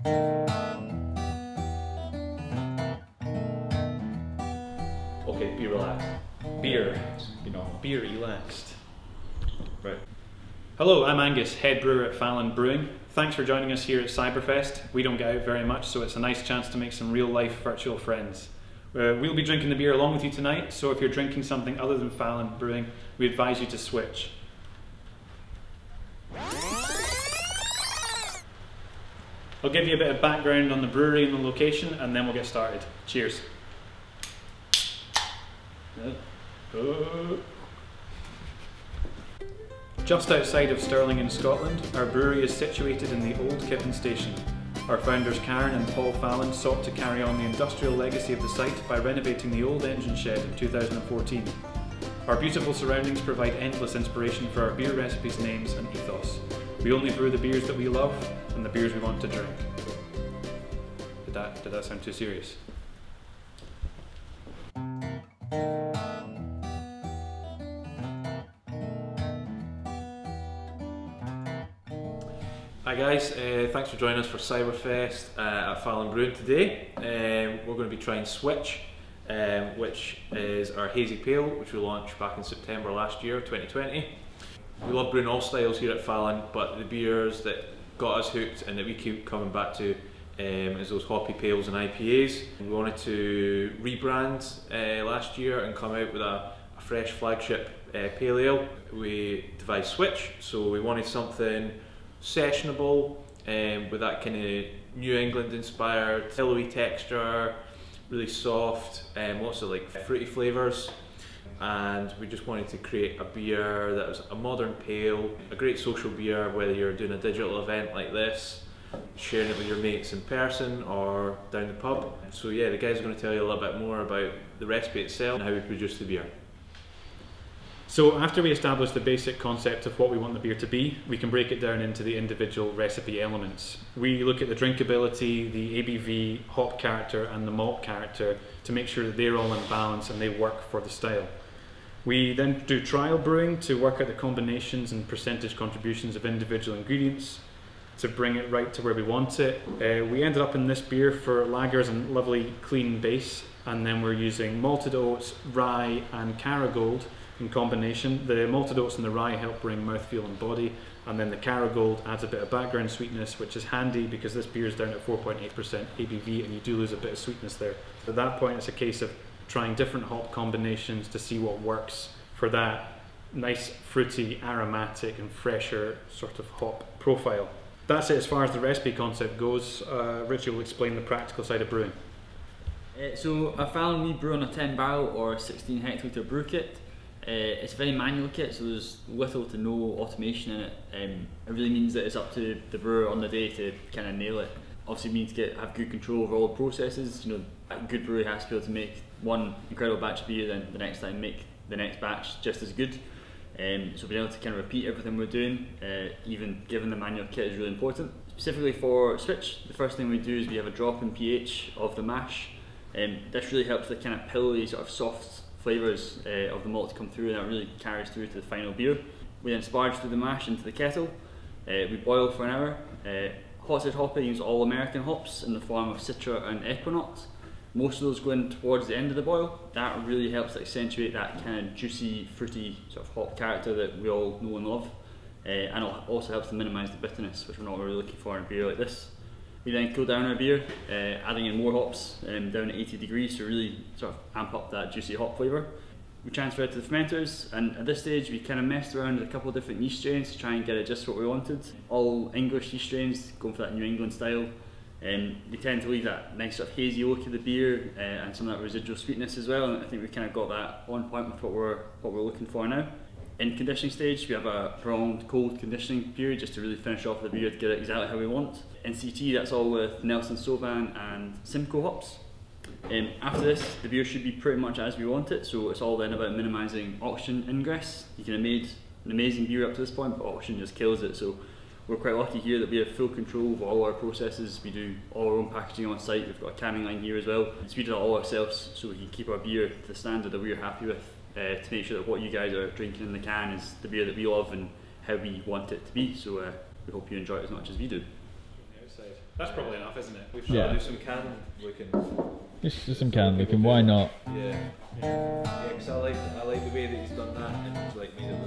Okay, be relaxed. Beer, be relaxed. Right. Hello, I'm Angus, head brewer at Fallon Brewing. Thanks for joining us here at Cyberfest. We don't get out very much, so it's a nice chance to make some real life virtual friends. We'll be drinking the beer along with you tonight, so if you're drinking something other than Fallon Brewing, we advise you to switch. I'll give you a bit of background on the brewery and the location, and then we'll get started. Cheers. Just outside of Stirling in Scotland, our brewery is situated in the old Kippen station. Our founders Karen and Paul Fallon sought to carry on the industrial legacy of the site by renovating the old engine shed in 2014. Our beautiful surroundings provide endless inspiration for our beer recipes, names and ethos. We only brew the beers that we love and the beers we want to drink. Did that sound too serious? Hi guys, thanks for joining us for Cyberfest at Fallon Brewing today. We're going to be trying Switch, which is our hazy pale, which we launched back in September last year, 2020. We love brewing all styles here at Fallon, but the beers that got us hooked and that we keep coming back to is those hoppy pales and IPAs. We wanted to rebrand last year and come out with a fresh flagship pale ale. We devised Switch, so we wanted something sessionable with that kind of New England inspired pillowy texture, really soft, lots of like fruity flavours, and we just wanted to create a beer that was a modern pale, a great social beer whether you're doing a digital event like this, sharing it with your mates in person or down the pub. So yeah, the guys are going to tell you a little bit more about the recipe itself and how we produce the beer. So after we establish the basic concept of what we want the beer to be, we can break it down into the individual recipe elements. We look at the drinkability, the ABV, hop character and the malt character to make sure that they're all in balance and they work for the style. We then do trial brewing to work out the combinations and percentage contributions of individual ingredients to bring it right to where we want it. We ended up in this beer for lagers and lovely clean base, and then we're using malted oats, rye and Caragold in combination. The malted oats and the rye help bring mouthfeel and body, and then the Caragold adds a bit of background sweetness, which is handy because this beer is down at 4.8% ABV and you do lose a bit of sweetness there. At that point it's a case of trying different hop combinations to see what works for that nice fruity, aromatic and fresher sort of hop profile. That's it as far as the recipe concept goes. Richie will explain the practical side of brewing. So at Fallon we brew on a 10 barrel or 16 hectolitre brew kit. It's a very manual kit, so there's little to no automation in it. It really means that it's up to the brewer on the day to kind of nail it. Obviously we need to have good control over all the processes. A good brewery has to be able to make one incredible batch of beer, then the next time make the next batch just as good. So being able to kind of repeat everything we're doing, even given the manual kit, is really important. Specifically for Switch, the first thing we do is we have a drop in pH of the mash. This really helps the kind of pillowy, sort of soft flavours of the malt to come through, and that really carries through to the final beer. We then sparge through the mash into the kettle. We boil for an hour. Hot-side hopping use all American hops in the form of Citra and Equinox. Most of those go in towards the end of the boil. That really helps to accentuate that kind of juicy, fruity sort of hop character that we all know and love. And it also helps to minimise the bitterness, which we're not really looking for in a beer like this. We then cool down our beer, adding in more hops down at 80 degrees to really sort of amp up that juicy hop flavour. We transfer it to the fermenters, and at this stage we kind of messed around with a couple of different yeast strains to try and get it just what we wanted. All English yeast strains, going for that New England style. We tend to leave that nice sort of hazy look of the beer and some of that residual sweetness as well, and I think we've kind of got that on point with what we're looking for now. In conditioning stage, we have a prolonged cold conditioning period just to really finish off the beer to get it exactly how we want. In CT, that's all with Nelson Sauvin and Simcoe hops. After this, the beer should be pretty much as we want it, so it's all then about minimising oxygen ingress. You can have made an amazing beer up to this point, but oxygen just kills it, so we're quite lucky here that we have full control of all our processes. We do all our own packaging on site. We've got a canning line here as well. We do it all ourselves so we can keep our beer to the standard that we're happy with, to make sure that what you guys are drinking in the can is the beer that we love and how we want it to be. So we hope you enjoy it as much as we do. outside. That's probably enough, isn't it? We've Shall I Yeah. do some can looking? Just some can looking, why not? Yeah. Yeah, because I like the way that he's done that and he's like made it